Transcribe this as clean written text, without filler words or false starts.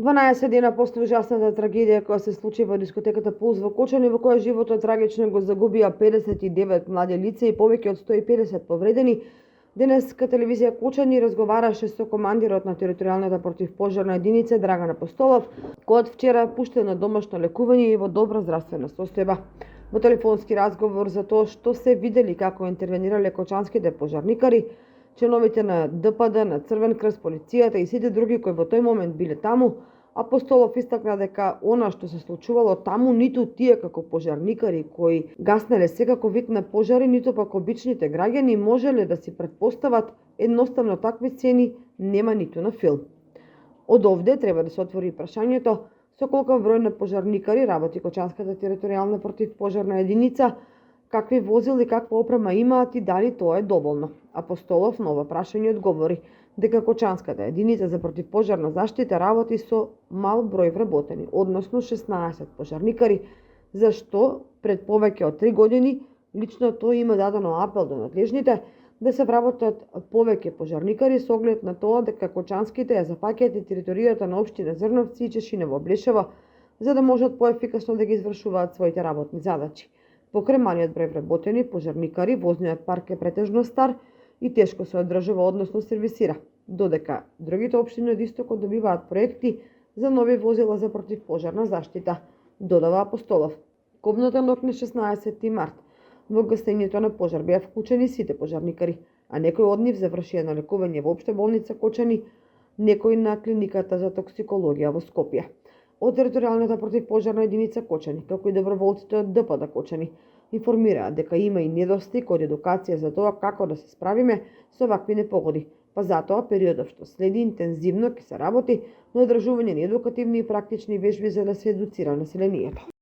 12 дена после ужасната трагедија која се случи во дискотеката Пулс во Кочани, во која животот трагично го загубија 59 млади лица и повеќе од 150 повредени, денеска телевизија Кочани разговараше со командирот на територијалната противпожарна единица Драган Апостолов, кој од вчера е пуштен на домашно лекување и во добра здравствена состојба. Во телефонски разговор за тоа што се видели како интервенирале кочанските пожарникари, членовите на ДПД, на Црвен крст, полицијата и сите други кои во тој момент биле таму, Апостолов истакна дека она што се случувало таму ниту тие како пожарникари кои гаснеле секако вид на пожари, ниту пак обичните граѓани можеле да си претпостават едноставно такви сцени нема ниту на филм. Од овде треба да се отвори прашањето со колку број на пожарникари работи Кочанската територијална противпожарна единица, какви возила и каква опрема имаат и дали тоа е доволно. Апостолов на ова прашање одговори дека Кочанската единица за противпожарна заштита работи со мал број вработени, односно 16 пожарникари, за што пред повеќе од 3 години лично тој има дадено апел до надлежните да се вработат повеќе пожарникари со оглед на тоа дека Кочанските ја зафаќаат и територијата на општина Зрновци и Чешиново Блешево, за да можат поефикасно да ги извршуваат своите работни задачи. Покрај малиот број вработени пожарникари, возниот парк е претежно стар и тешко се одржува, односно сервисира, додека другите општини од истокот добиваат проекти за нови возила за противпожарна заштита, додава Апостолов. Кобната ног на 16 март во гасењето на пожар беа вклучени сите пожарникари, а некои од нив завршија на лекување во општа болница Кочани, некои на клиниката за токсикологија во Скопје. Од територијалната противпожарна единица Кочани, како и доброволците од ДПД Кочани, информираат дека има и недостиг од едукација за тоа како да се справиме со вакви непогоди, па затоа периодот што следи интензивно ќе се работи на одржување на едукативни и практични вежби за да се едуцира населението.